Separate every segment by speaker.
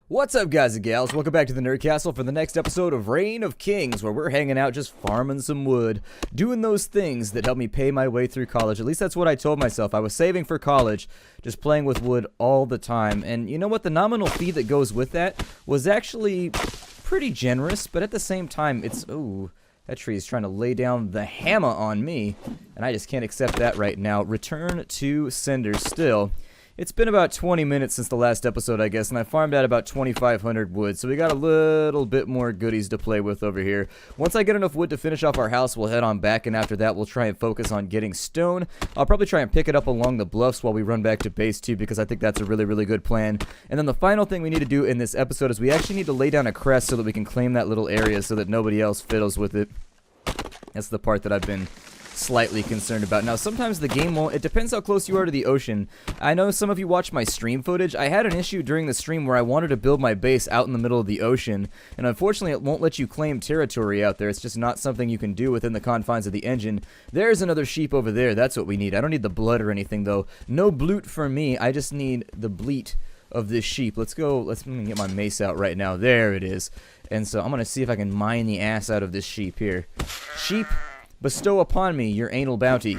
Speaker 1: What's up, guys and gals? Welcome back to the Nerd Castle for the next episode of Reign of Kings, where we're hanging out just farming some wood, doing those things that help me pay my way through college. At least that's what I told myself. I was saving for college, just playing with wood all the time. And you know what? The nominal fee that goes with that was actually pretty generous, but at the same time, it's... Ooh, that tree is trying to lay down the hammer on me, and I just can't accept that right now. Return to sender still. It's been about 20 minutes since the last episode, I guess, and I farmed out about 2,500 wood, so we got a little bit more goodies to play with over here. Once I get enough wood to finish off our house, we'll head on back, and after that, we'll try and focus on getting stone. I'll probably try and pick it up along the bluffs while we run back to base, too, because I think that's a really, really good plan. And then the final thing we need to do in this episode is we actually need to lay down a crest so that we can claim that little area so that nobody else fiddles with it. That's the part that I've been slightly concerned about. Now, sometimes the game won't. It depends how close you are to the ocean. I know some of you watch my stream footage. I had an issue during the stream where I wanted to build my base out in the middle of the ocean, and unfortunately it won't let you claim territory out there. It's just not something you can do within the confines of the engine. There's another sheep over there. That's what we need. I don't need the blood or anything, though. No bloot for me. I just need the bleat of this sheep. Let's go. Let me get my mace out right now. There it is. And so I'm going to see if I can mine the ass out of this sheep here. Sheep, bestow upon me your anal bounty.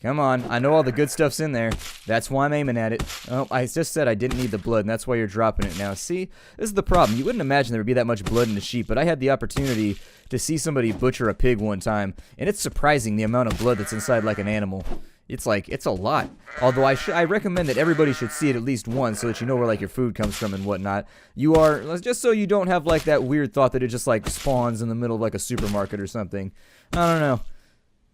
Speaker 1: Come on, I know all the good stuff's in there. That's why I'm aiming at it. Oh, I just said I didn't need the blood, and that's why you're dropping it now. See, this is the problem. You wouldn't imagine there would be that much blood in a sheep, but I had the opportunity to see somebody butcher a pig one time, and it's surprising the amount of blood that's inside like an animal. It's a lot. Although I recommend that everybody should see it at least once so that you know where like your food comes from and whatnot. Just so you don't have like that weird thought that it just like spawns in the middle of like a supermarket or something. I don't know.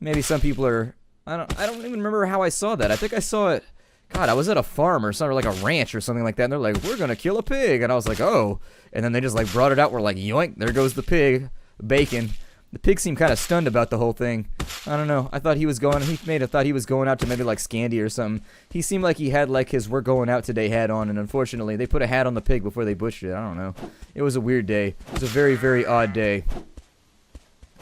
Speaker 1: Maybe some people are, I don't even remember how I saw that. I think I saw it, God, I was at a farm or something, like a ranch or something like that, and they're like, we're gonna kill a pig, and I was like, oh, and then they just like brought it out, we're like, yoink, there goes the pig, bacon. The pig seemed kind of stunned about the whole thing. I don't know. I thought he was going, thought he was going out to maybe like Scandi or something. He seemed like he had like his "we're going out today" hat on, and unfortunately they put a hat on the pig before they butchered it. I don't know. It was a weird day. It was a very, very odd day.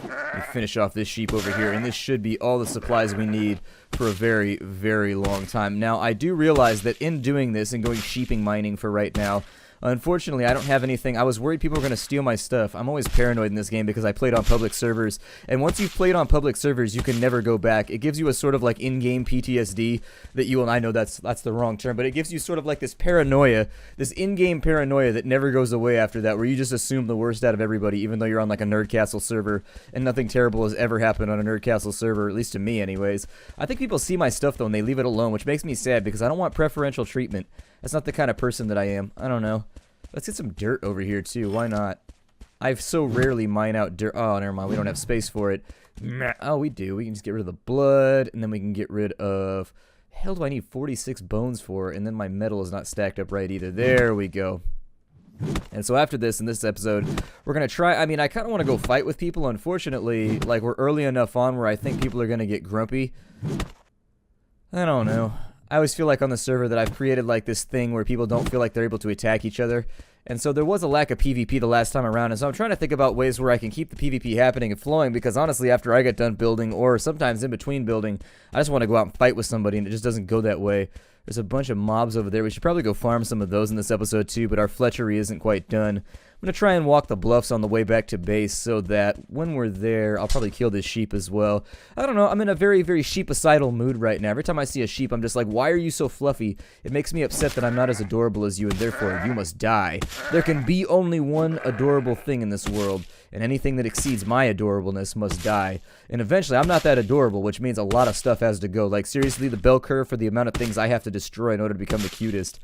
Speaker 1: Let me finish off this sheep over here, and this should be all the supplies we need for a very, very long time. Now, I do realize that in doing this and going sheeping mining for right now, unfortunately, I don't have anything. I was worried people were going to steal my stuff. I'm always paranoid in this game because I played on public servers. And once you've played on public servers, you can never go back. It gives you a sort of like in-game PTSD that you, and I know that's the wrong term, but it gives you sort of like this paranoia, this in-game paranoia that never goes away after that, where you just assume the worst out of everybody, even though you're on like a Nerd Castle server, and nothing terrible has ever happened on a Nerd Castle server, at least to me anyways. I think people see my stuff though and they leave it alone, which makes me sad because I don't want preferential treatment. That's not the kind of person that I am. I don't know. Let's get some dirt over here, too. Why not? I so rarely mine out dirt. Oh, never mind. We don't have space for it. Oh, we do. We can just get rid of the blood, and then we can get rid of... The hell do I need 46 bones for? And then my metal is not stacked up right either. There we go. And so after this, in this episode, we're going to try... I mean, I kind of want to go fight with people. Unfortunately, like, we're early enough on where I think people are going to get grumpy. I don't know. I always feel like on the server that I've created like this thing where people don't feel like they're able to attack each other. And so there was a lack of PvP the last time around, and so I'm trying to think about ways where I can keep the PvP happening and flowing, because honestly, after I get done building, or sometimes in between building, I just want to go out and fight with somebody, and it just doesn't go that way. There's a bunch of mobs over there. We should probably go farm some of those in this episode too, but our fletchery isn't quite done. I'm going to try and walk the bluffs on the way back to base so that when we're there, I'll probably kill this sheep as well. I don't know, I'm in a very, very sheepicidal mood right now. Every time I see a sheep, I'm just like, why are you so fluffy? It makes me upset that I'm not as adorable as you, and therefore, you must die. There can be only one adorable thing in this world, and anything that exceeds my adorableness must die. And eventually, I'm not that adorable, which means a lot of stuff has to go. Like, seriously, the bell curve for the amount of things I have to destroy in order to become the cutest.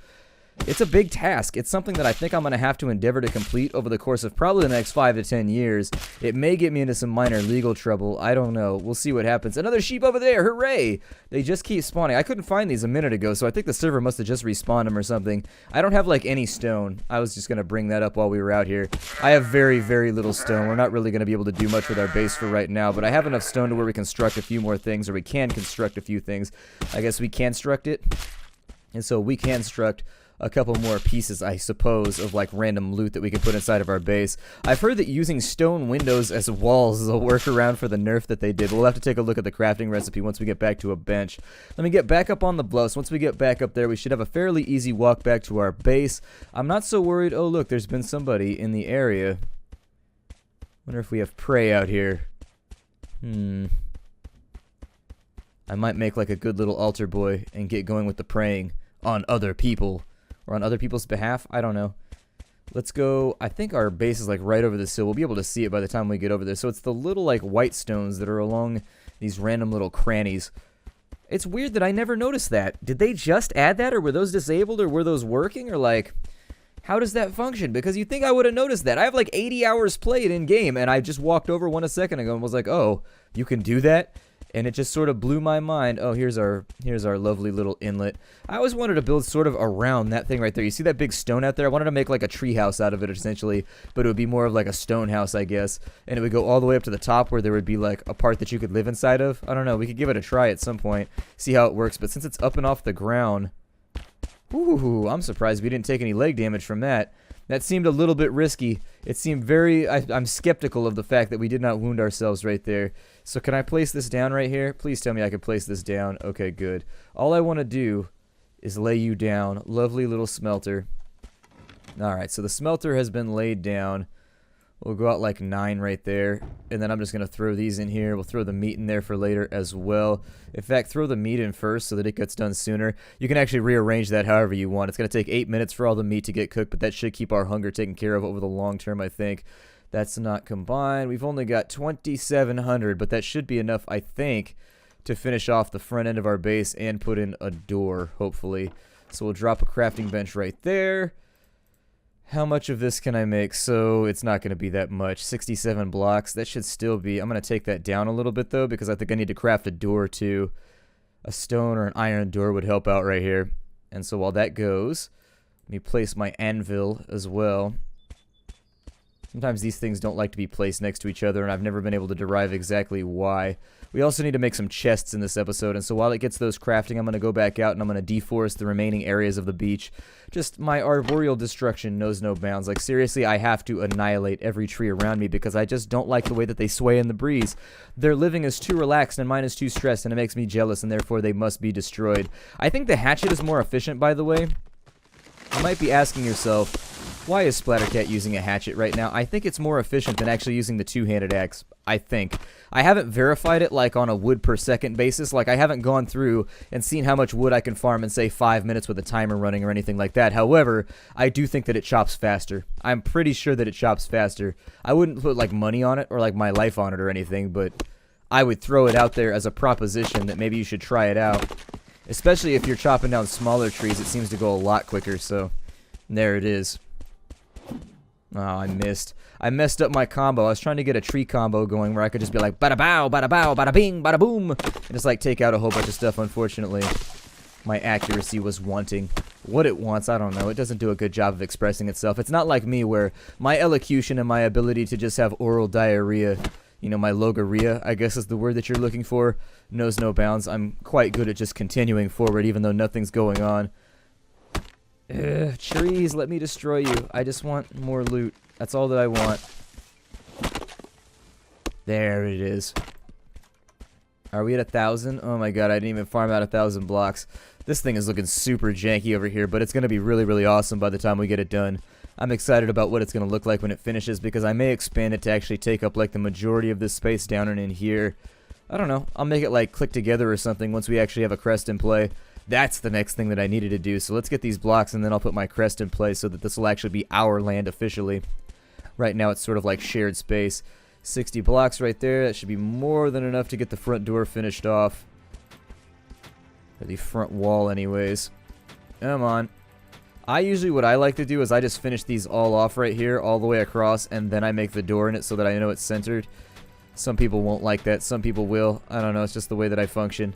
Speaker 1: It's a big task. It's something that I think I'm going to have to endeavor to complete over the course of probably the next 5 to 10 years. It may get me into some minor legal trouble. I don't know. We'll see what happens. Another sheep over there. Hooray! They just keep spawning. I couldn't find these a minute ago, so I think the server must have just respawned them or something. I don't have, like, any stone. I was just going to bring that up while we were out here. I have very, very little stone. We're not really going to be able to do much with our base for right now, but I have enough stone to where we construct a few more things, or we can construct a few things. I guess we can construct it. And so we can construct a couple more pieces, I suppose, of like random loot that we can put inside of our base. I've heard that using stone windows as walls is a workaround for the nerf that they did. We'll have to take a look at the crafting recipe once we get back to a bench. Let me get back up on the bluffs. Once we get back up there, we should have a fairly easy walk back to our base. I'm not so worried. Oh, look, there's been somebody in the area. Wonder if we have prey out here. I might make like a good little altar boy and get going with the praying on other people. Or on other people's behalf? I don't know. Let's go. I think our base is like right over this hill. We'll be able to see it by the time we get over there. So it's the little like white stones that are along these random little crannies. It's weird that I never noticed that. Did they just add that, or were those disabled, or were those working, or like, how does that function? Because you'd think I would have noticed that. I have like 80 hours played in game, and I just walked over one a second ago and was like, oh, you can do that? And it just sort of blew my mind. Oh, here's our lovely little inlet. I always wanted to build sort of around that thing right there. You see that big stone out there? I wanted to make like a tree house out of it, essentially, but it would be more of like a stone house, I guess. And it would go all the way up to the top where there would be like a part that you could live inside of. I don't know. We could give it a try at some point, see how it works. But since it's up and off the ground, ooh, I'm surprised we didn't take any leg damage from that. That seemed a little bit risky. It seemed very... I'm skeptical of the fact that we did not wound ourselves right there. So can I place this down right here? Please tell me I can place this down. Okay, good. All I want to do is lay you down. Lovely little smelter. Alright, so the smelter has been laid down. We'll go out like 9 right there. And then I'm just going to throw these in here. We'll throw the meat in there for later as well. In fact, throw the meat in first so that it gets done sooner. You can actually rearrange that however you want. It's going to take 8 minutes for all the meat to get cooked, but that should keep our hunger taken care of over the long term, I think. That's not combined. We've only got 2,700, but that should be enough, I think, to finish off the front end of our base and put in a door, hopefully. So we'll drop a crafting bench right there. How much of this can I make? So it's not going to be that much. 67 blocks. That should still be... I'm going to take that down a little bit, though, because I think I need to craft a door, too. A stone or an iron door would help out right here. And so while that goes, let me place my anvil as well. Sometimes these things don't like to be placed next to each other, and I've never been able to derive exactly why. We also need to make some chests in this episode, and so while it gets those crafting, I'm going to go back out and I'm going to deforest the remaining areas of the beach. Just my arboreal destruction knows no bounds. Like, seriously, I have to annihilate every tree around me because I just don't like the way that they sway in the breeze. Their living is too relaxed and mine is too stressed, and it makes me jealous, and therefore they must be destroyed. I think the hatchet is more efficient, by the way. You might be asking yourself, why is Splattercat using a hatchet right now? I think it's more efficient than actually using the two-handed axe, I think. I haven't verified it like on a wood per second basis. Like, I haven't gone through and seen how much wood I can farm in, say, 5 minutes with a timer running or anything like that. However, I do think that it chops faster. I'm pretty sure that it chops faster. I wouldn't put, like, money on it or, like, my life on it or anything, but I would throw it out there as a proposition that maybe you should try it out. Especially if you're chopping down smaller trees, it seems to go a lot quicker, so there it is. Oh, I missed. I messed up my combo. I was trying to get a tree combo going where I could just be like, bada bow, bada bing, bada boom, and just like take out a whole bunch of stuff. Unfortunately, my accuracy was wanting. What it wants, I don't know. It doesn't do a good job of expressing itself. It's not like me where my elocution and my ability to just have oral diarrhea, you know, my logorrhea, I guess is the word that you're looking for, knows no bounds. I'm quite good at just continuing forward even though nothing's going on. Trees, let me destroy you. I just want more loot. That's all that I want. There it is. Are we at 1,000? Oh my god, I didn't even farm out 1,000 blocks. This thing is looking super janky over here, but it's going to be really, really awesome by the time we get it done. I'm excited about what it's going to look like when it finishes because I may expand it to actually take up like the majority of this space down and in here. I don't know. I'll make it like click together or something once we actually have a crest in play. That's the next thing that I needed to do. So let's get these blocks and then I'll put my crest in place so that this will actually be our land officially. Right now it's sort of like shared space. 60 blocks right there. That should be more than enough to get the front door finished off. Or the front wall anyways. Come on. What I like to do is I just finish these all off right here all the way across and then I make the door in it so that I know it's centered. Some people won't like that. Some people will. I don't know. It's just the way that I function.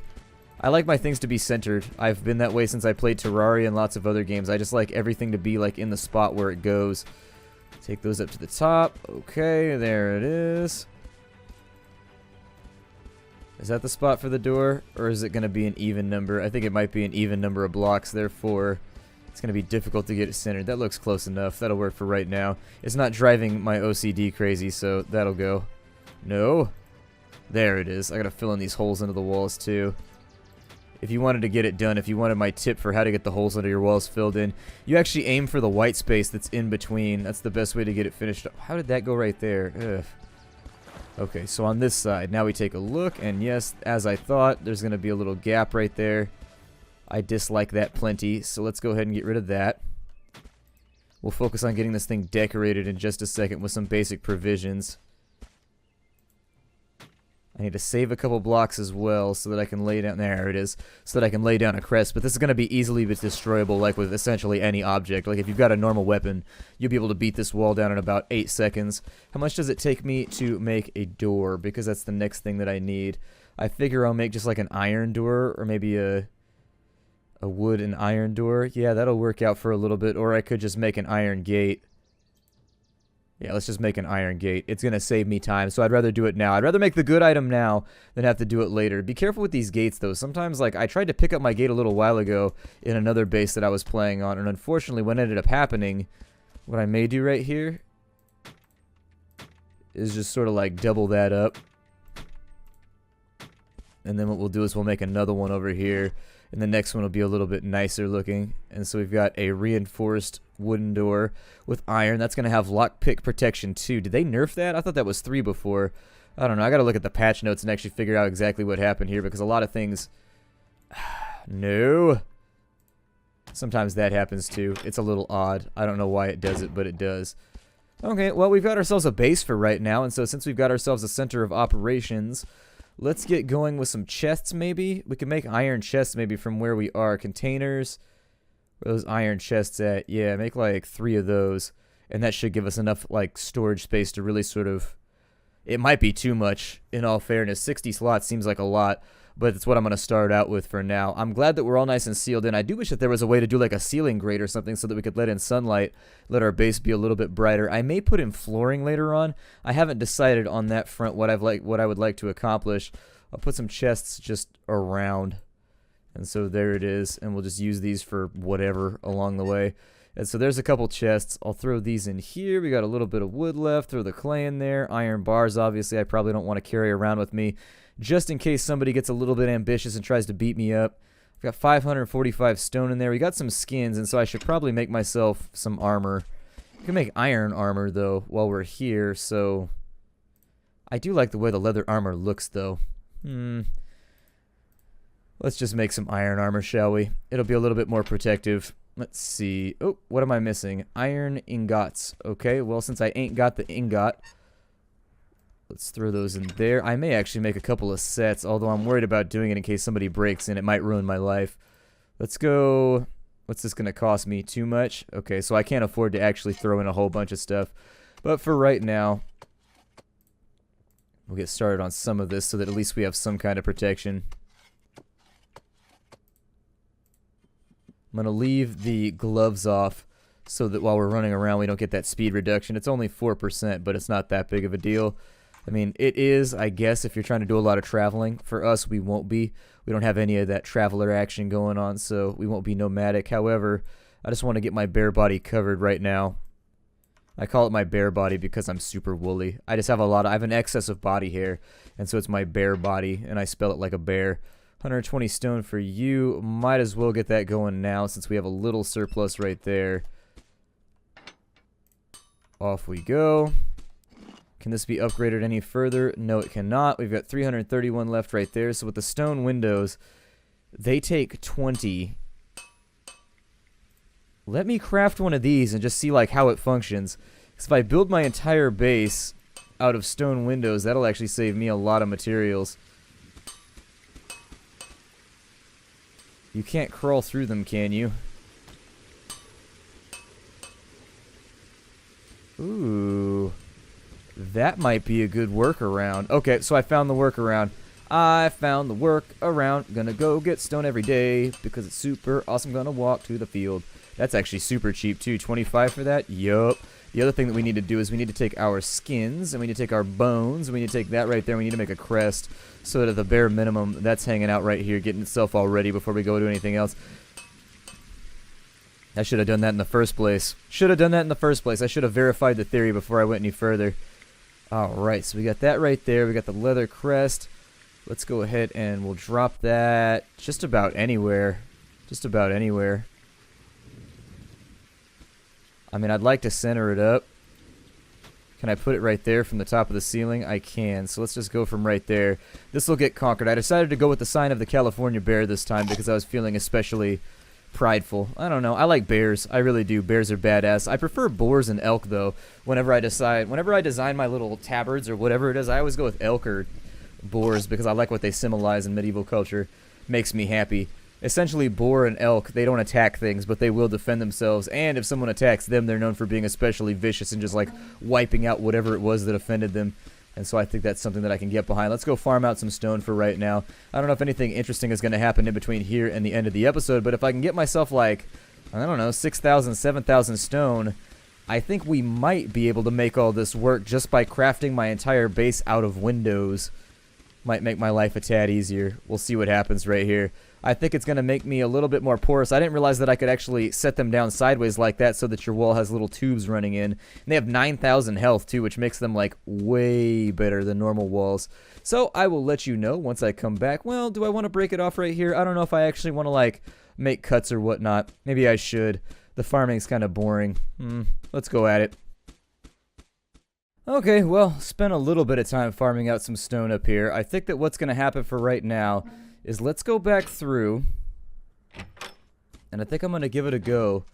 Speaker 1: I like my things to be centered. I've been that way since I played Terraria and lots of other games. I just like everything to be like in the spot where it goes. Take those up to the top. Okay, there it is. Is that the spot for the door? Or is it going to be an even number? I think it might be an even number of blocks, therefore It's going to be difficult to get it centered. That looks close enough. That'll work for right now. It's not driving my OCD crazy, so that'll go. No. There it is. I got to fill in these holes into the walls, too. If you wanted to get it done, if you wanted my tip for how to get the holes under your walls filled in, you actually aim for the white space that's in between. That's the best way to get it finished up. How did that go right there? Ugh. Okay, so on this side, now we take a look, and yes, as I thought, there's going to be a little gap right there. I dislike that plenty, so let's go ahead and get rid of that. We'll focus on getting this thing decorated in just a second with some basic provisions. I need to save a couple blocks as well so that I can lay down, there it is, so that I can lay down a crest, but this is going to be easily destroyable like with essentially any object. Like if you've got a normal weapon, you'll be able to beat this wall down in about 8 seconds. How much does it take me to make a door? Because that's the next thing that I need. I figure I'll make just like an iron door or maybe a wood and iron door. Yeah, that'll work out for a little bit, or I could just make an iron gate. Yeah, let's just make an iron gate. It's going to save me time, so I'd rather do it now. I'd rather make the good item now than have to do it later. Be careful with these gates, though. Sometimes, like, I tried to pick up my gate a little while ago in another base that I was playing on, and unfortunately, what ended up happening, what I may do right here, is just sort of, like, double that up. And then what we'll do is we'll make another one over here, and the next one will be a little bit nicer looking. And so we've got a reinforced wooden door with iron. That's going to have lockpick protection too. Did they nerf that? I thought that was 3 before. I don't know. I got to look at the patch notes and actually figure out exactly what happened here, because a lot of things... No. Sometimes that happens too. It's a little odd. I don't know why it does it, but it does. Okay, well, we've got ourselves a base for right now, and so since we've got ourselves a center of operations, let's get going with some chests maybe. We can make iron chests maybe from where we are. Containers. Where are those iron chests at? Yeah, make like 3 of those. And that should give us enough like storage space to really sort of... It might be too much, in all fairness. 60 slots seems like a lot, but it's what I'm going to start out with for now. I'm glad that we're all nice and sealed in. I do wish that there was a way to do like a ceiling grate or something so that we could let in sunlight, let our base be a little bit brighter. I may put in flooring later on. I haven't decided on that front what I would like to accomplish. I'll put some chests just around. And so there it is, and we'll just use these for whatever along the way. And so there's a couple chests. I'll throw these in here. We got a little bit of wood left. Throw the clay in there. Iron bars, obviously, I probably don't want to carry around with me, just in case somebody gets a little bit ambitious and tries to beat me up. I've got 545 stone in there. We got some skins, and so I should probably make myself some armor. I can make iron armor, though, while we're here, so... I do like the way the leather armor looks, though. Let's just make some iron armor, shall we? It'll be a little bit more protective. Let's see. Oh, what am I missing? Iron ingots. Okay, well, since I ain't got the ingot, let's throw those in there. I may actually make a couple of sets, although I'm worried about doing it in case somebody breaks in. It might ruin my life. Let's go... What's this going to cost me? Too much? Okay, so I can't afford to actually throw in a whole bunch of stuff. But for right now, we'll get started on some of this so that at least we have some kind of protection. I'm going to leave the gloves off so that while we're running around we don't get that speed reduction. It's only 4%, but it's not that big of a deal. I mean, it is, I guess, if you're trying to do a lot of traveling. For us, we won't be. We don't have any of that traveler action going on, so we won't be nomadic. However, I just want to get my bare body covered right now. I call it my bare body because I'm super woolly. I just have I have an excess of body hair, and so it's my bare body, and I spell it like a bear. 120 stone for you. Might as well get that going now since we have a little surplus right there. Off we go. Can this be upgraded any further? No, it cannot. We've got 331 left right there. So with the stone windows, they take 20. Let me craft one of these and just see like how it functions. Because if I build my entire base out of stone windows, that'll actually save me a lot of materials. You can't crawl through them, can you? Ooh. That might be a good workaround. Okay, so I found the workaround. Gonna go get stone every day because it's super awesome. Gonna walk to the field. That's actually super cheap, too. 25 for that? Yup. The other thing that we need to do is we need to take our skins, and we need to take our bones, and we need to take that right there, and we need to make a crest, so that at the bare minimum, that's hanging out right here, getting itself all ready before we go do anything else. I should have done that in the first place. I should have verified the theory before I went any further. Alright, so we got that right there. We got the leather crest. Let's go ahead and we'll drop that just about anywhere. I mean, I'd like to center it up. Can I put it right there from the top of the ceiling? I can. So let's just go from right there. This will get conquered. I decided to go with the sign of the California bear this time because I was feeling especially prideful. I don't know. I like bears. I really do. Bears are badass. I prefer boars and elk, though. Whenever I design my little tabards or whatever it is, I always go with elk or boars because I like what they symbolize in medieval culture. Makes me happy. Essentially, boar and elk, they don't attack things, but they will defend themselves. And if someone attacks them, they're known for being especially vicious and just like wiping out whatever it was that offended them. And so I think that's something that I can get behind. Let's go farm out some stone for right now. I don't know if anything interesting is going to happen in between here and the end of the episode, but if I can get myself like, I don't know, 6,000, 7,000 stone, I think we might be able to make all this work just by crafting my entire base out of windows. Might make my life a tad easier. We'll see what happens right here. I think it's going to make me a little bit more porous. I didn't realize that I could actually set them down sideways like that so that your wall has little tubes running in. And they have 9,000 health too, which makes them like way better than normal walls. So I will let you know once I come back. Well, do I want to break it off right here? I don't know if I actually want to like make cuts or whatnot. Maybe I should. The farming's kind of boring. Let's go at it. Okay, well, spent a little bit of time farming out some stone up here. I think that what's going to happen for right now is let's go back through, and I think I'm going to give it a go.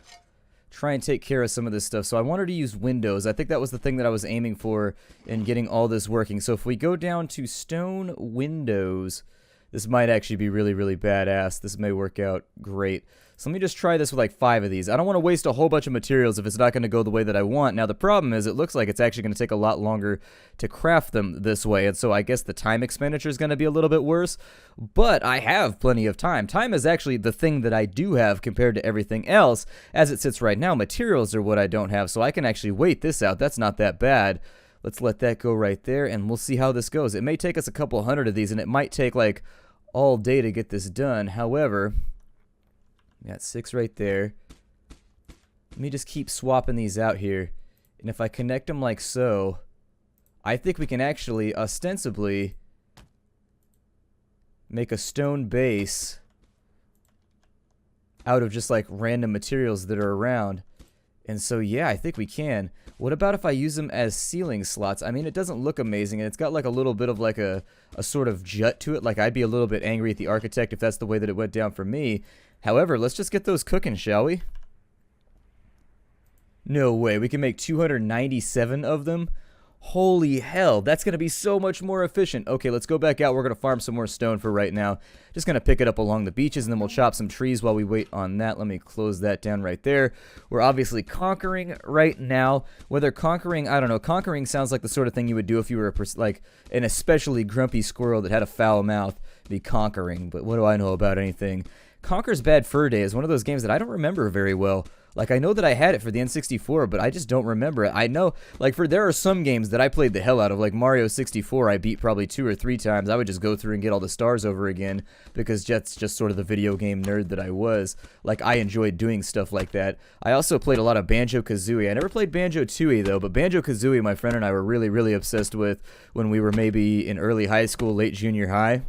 Speaker 1: Try and take care of some of this stuff. So I wanted to use windows. I think that was the thing that I was aiming for in getting all this working. So if we go down to stone windows, this might actually be really, really badass. This may work out great. So let me just try this with like 5 of these. I don't want to waste a whole bunch of materials if it's not going to go the way that I want. Now the problem is it looks like it's actually going to take a lot longer to craft them this way. And so I guess the time expenditure is going to be a little bit worse. But I have plenty of time. Time is actually the thing that I do have compared to everything else. As it sits right now, materials are what I don't have. So I can actually wait this out. That's not that bad. Let's let that go right there, and we'll see how this goes. It may take us a couple hundred of these, and it might take like all day to get this done. However, we got 6 right there. Let me just keep swapping these out here. And if I connect them like so, I think we can actually ostensibly make a stone base out of just like random materials that are around. And so, yeah, I think we can. What about if I use them as ceiling slots? I mean, it doesn't look amazing, and it's got like a little bit of like a sort of jut to it. Like, I'd be a little bit angry at the architect if that's the way that it went down for me. However, let's just get those cooking, shall we? No way. We can make 297 of them? Holy hell, that's going to be so much more efficient. Okay, let's go back out. We're going to farm some more stone for right now. Just going to pick it up along the beaches, and then we'll chop some trees while we wait on that. Let me close that down right there. We're obviously conquering right now. Whether conquering, I don't know. Conquering sounds like the sort of thing you would do if you were like an especially grumpy squirrel that had a foul mouth. Be conquering, but what do I know about anything? Conker's Bad Fur Day is one of those games that I don't remember very well. Like, I know that I had it for the N64, but I just don't remember it. I know, like, there are some games that I played the hell out of, like Mario 64, I beat probably 2 or 3 times. I would just go through and get all the stars over again, because that's just sort of the video game nerd that I was. Like, I enjoyed doing stuff like that. I also played a lot of Banjo-Kazooie. I never played Banjo-Tooie, though, but Banjo-Kazooie, my friend and I were really, really obsessed with when we were maybe in early high school, late junior high.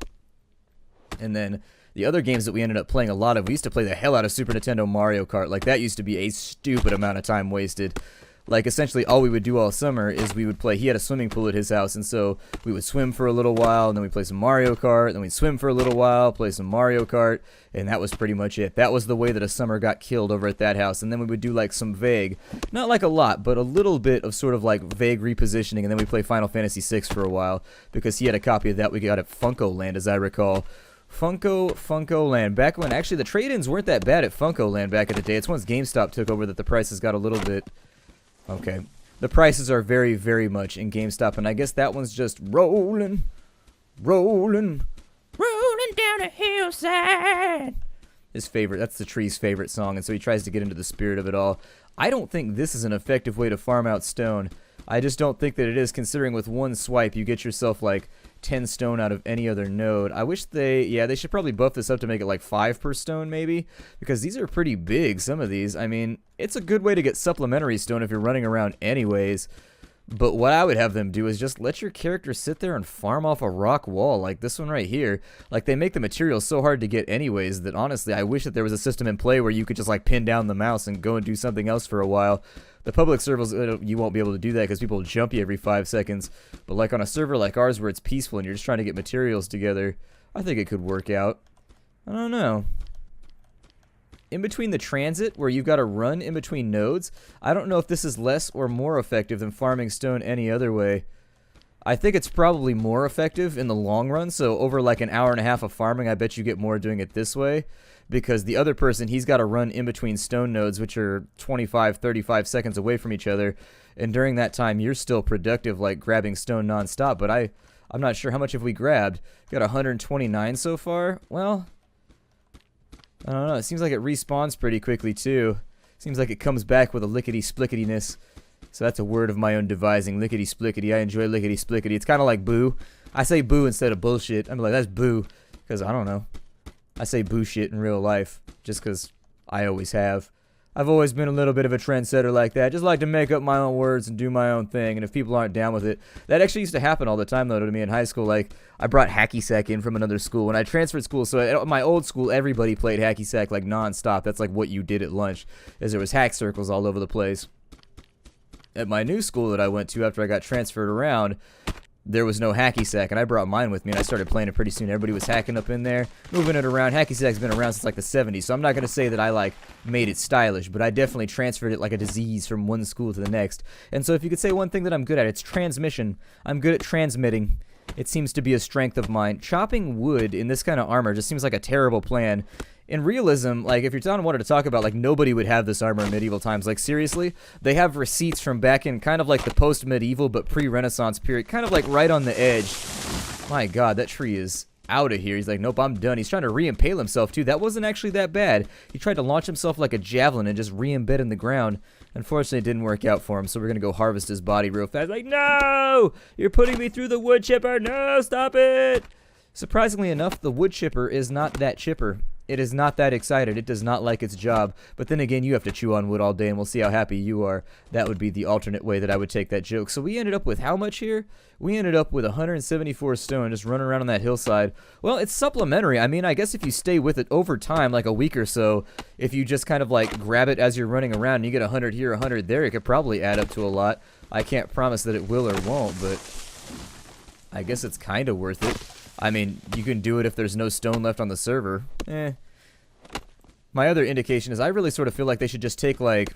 Speaker 1: And then the other games that we ended up playing a lot of, we used to play the hell out of Super Nintendo Mario Kart. Like, that used to be a stupid amount of time wasted. Like, essentially, all we would do all summer is we would play. He had a swimming pool at his house, and so we would swim for a little while, and then we'd play some Mario Kart, then we'd swim for a little while, play some Mario Kart, and that was pretty much it. That was the way that a summer got killed over at that house. And then we would do, like, some vague, not like a lot, but a little bit of sort of, like, vague repositioning, and then we'd play Final Fantasy VI for a while, because he had a copy of that we got at Funko Land, as I recall. Funko Land. Back when, actually, the trade-ins weren't that bad at Funko Land back in the day. It's once GameStop took over that the prices got a little bit... Okay. The prices are very, very much in GameStop, and I guess that one's just rolling down a hillside. His favorite. That's the tree's favorite song, and so he tries to get into the spirit of it all. I don't think this is an effective way to farm out stone. I just don't think that it is, considering with one swipe you get yourself like 10 stone out of any other node. I wish they should probably buff this up to make it like 5 per stone maybe, because these are pretty big, some of these. I mean, it's a good way to get supplementary stone if you're running around anyways. But what I would have them do is just let your character sit there and farm off a rock wall like this one right here. Like, they make the materials so hard to get anyways that honestly I wish that there was a system in play where you could just like pin down the mouse and go and do something else for a while. The public servers, you won't be able to do that because people jump you every 5 seconds. But like on a server like ours where it's peaceful and you're just trying to get materials together, I think it could work out. I don't know. In between the transit, where you've got to run in between nodes, I don't know if this is less or more effective than farming stone any other way. I think it's probably more effective in the long run, so over like an hour and a half of farming, I bet you get more doing it this way. Because the other person, he's got to run in between stone nodes, which are 25, 35 seconds away from each other. And during that time, you're still productive, like grabbing stone nonstop. But I'm not sure how much have we grabbed. Got 129 so far. Well, I don't know. It seems like it respawns pretty quickly, too. Seems like it comes back with a lickety-splicketiness. So that's a word of my own devising, lickety-splickety. I enjoy lickety-splickety. It's kind of like boo. I say boo instead of bullshit. I'm like, that's boo. Because, I don't know. I say boo shit in real life. Just because I always have. I've always been a little bit of a trendsetter like that. Just like to make up my own words and do my own thing. And if people aren't down with it, that actually used to happen all the time though to me in high school. Like, I brought hacky sack in from another school when I transferred school. So at my old school, everybody played hacky sack like non-stop. That's like what you did at lunch, as there was hack circles all over the place. At my new school that I went to after I got transferred around, there was no hacky sack, and I brought mine with me, and I started playing it pretty soon. Everybody was hacking up in there, moving it around. Hacky sack's been around since like the 70s, so I'm not going to say that I like made it stylish, but I definitely transferred it like a disease from one school to the next. And so if you could say one thing that I'm good at, it's transmission. I'm good at transmitting. It seems to be a strength of mine. Chopping wood in this kind of armor just seems like a terrible plan. In realism, like, if you're wanted to talk about, like, nobody would have this armor in medieval times. Like, seriously, they have receipts from back in kind of like the post-medieval but pre-Renaissance period, kind of like right on the edge. My God, that tree is out of here. He's like, nope, I'm done. He's trying to re-impale himself, too. That wasn't actually that bad. He tried to launch himself like a javelin and just re-embed in the ground. Unfortunately, it didn't work out for him, so we're going to go harvest his body real fast. Like, no! You're putting me through the wood chipper! No, stop it! Surprisingly enough, the wood chipper is not that chipper. It is not that excited. It does not like its job. But then again, you have to chew on wood all day, and we'll see how happy you are. That would be the alternate way that I would take that joke. So we ended up with how much here? We ended up with 174 stone just running around on that hillside. Well, it's supplementary. I mean, I guess if you stay with it over time, like a week or so, if you just kind of like grab it as you're running around and you get 100 here, 100 there, it could probably add up to a lot. I can't promise that it will or won't, but I guess it's kind of worth it. I mean, you can do it if there's no stone left on the server. My other indication is I really sort of feel like they should just take, like,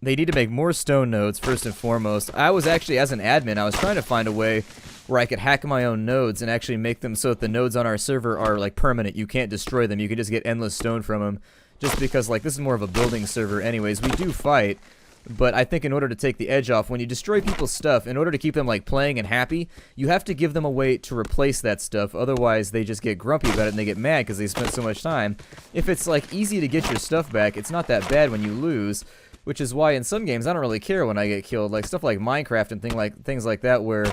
Speaker 1: they need to make more stone nodes, first and foremost. I was actually, as an admin, I was trying to find a way where I could hack my own nodes and actually make them so that the nodes on our server are, like, permanent. You can't destroy them. You can just get endless stone from them. Just because, like, this is more of a building server anyways. We do fight. But I think in order to take the edge off, when you destroy people's stuff, in order to keep them, like, playing and happy, you have to give them a way to replace that stuff. Otherwise, they just get grumpy about it and they get mad because they spent so much time. If it's, like, easy to get your stuff back, it's not that bad when you lose, which is why in some games I don't really care when I get killed. Like, stuff like Minecraft and things like that where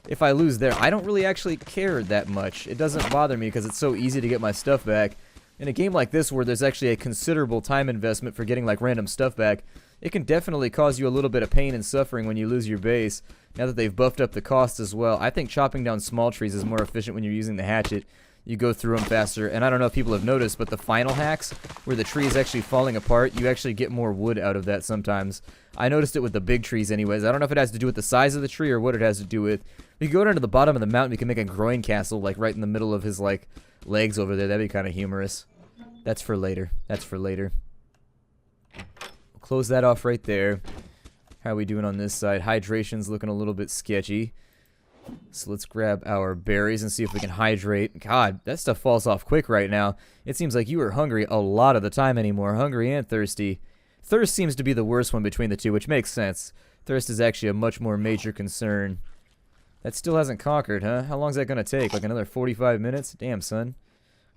Speaker 1: if I lose there, I don't really actually care that much. It doesn't bother me because it's so easy to get my stuff back. In a game like this where there's actually a considerable time investment for getting, like, random stuff back, it can definitely cause you a little bit of pain and suffering when you lose your base. Now that they've buffed up the cost as well, I think chopping down small trees is more efficient when you're using the hatchet. You go through them faster, and I don't know if people have noticed, but the final hacks, where the tree is actually falling apart, you actually get more wood out of that sometimes. I noticed it with the big trees anyways. I don't know if it has to do with the size of the tree or what it has to do with. We can go down to the bottom of the mountain, we can make a groin castle, like right in the middle of his, like, legs over there. That'd be kind of humorous. That's for later. That's for later. Close that off right there. How are we doing on this side? Hydration's looking a little bit sketchy. So let's grab our berries and see if we can hydrate. God, that stuff falls off quick right now. It seems like you are hungry a lot of the time anymore. Hungry and thirsty. Thirst seems to be the worst one between the two, which makes sense. Thirst is actually a much more major concern. That still hasn't conquered, huh? How long is that going to take? Like another 45 minutes? Damn, son.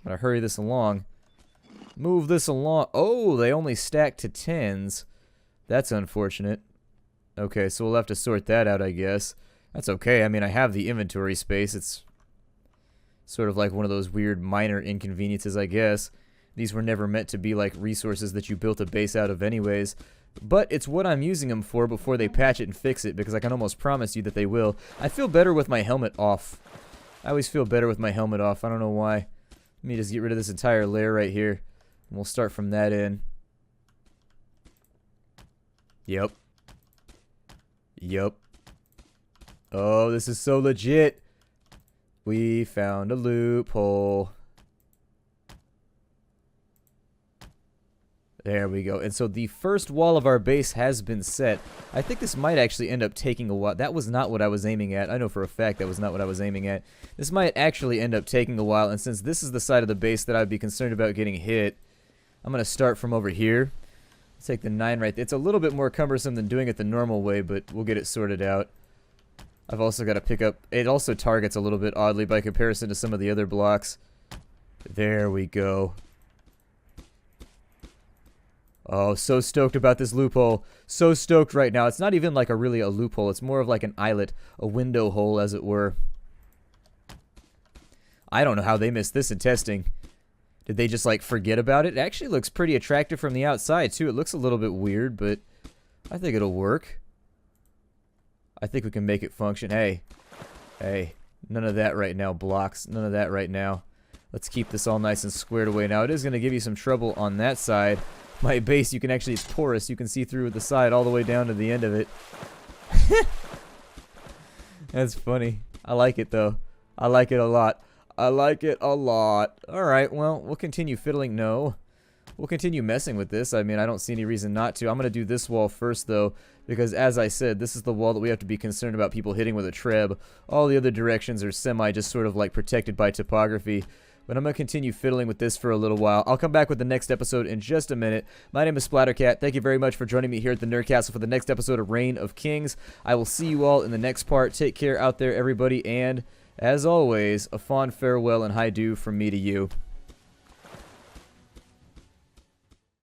Speaker 1: Gotta hurry this along. Move this along. Oh, they only stack to 10s. That's unfortunate. Okay, so we'll have to sort that out, I guess. That's okay. I mean, I have the inventory space. It's Sort of like one of those weird minor inconveniences, I guess. These were never meant to be like resources that you built a base out of anyways. But it's what I'm using them for before they patch it and fix it, because I can almost promise you that they will. I feel better with my helmet off. I always feel better with my helmet off. I don't know why. Let me just get rid of this entire layer right here. And we'll start from that end. Yep. Yep. Oh, this is so legit. We found a loophole. There we go. And so the first wall of our base has been set. I think this might actually end up taking a while. That was not what I was aiming at. I know for a fact that was not what I was aiming at. This might actually end up taking a while, and since this is the side of the base that I'd be concerned about getting hit, I'm going to start from over here. Let's take the 9 right there. It's a little bit more cumbersome than doing it the normal way, but we'll get it sorted out. I've also got to pick up... It also targets a little bit oddly by comparison to some of the other blocks. There we go. Oh, so stoked about this loophole. So stoked right now. It's not even like really a loophole. It's more of like an eyelet, a window hole, as it were. I don't know how they missed this in testing. Did they just like forget about it? It actually looks pretty attractive from the outside too. It looks a little bit weird, but I think it'll work. I think we can make it function. Hey, none of that right now, blocks. None of that right now. Let's keep this all nice and squared away. Now, it is going to give you some trouble on that side. My base, you can actually, it's porous. You can see through the side all the way down to the end of it. That's funny. I like it, though. I like it a lot. I like it a lot. Alright, well, we'll continue fiddling. No. We'll continue messing with this. I mean, I don't see any reason not to. I'm going to do this wall first, though, because, as I said, this is the wall that we have to be concerned about people hitting with a treb. All the other directions are just sort of, like, protected by topography. But I'm going to continue fiddling with this for a little while. I'll come back with the next episode in just a minute. My name is Splattercat. Thank you very much for joining me here at the Nerd Castle for the next episode of Reign of Kings. I will see you all in the next part. Take care out there, everybody, and, as always, a fond farewell and high-do from me to you.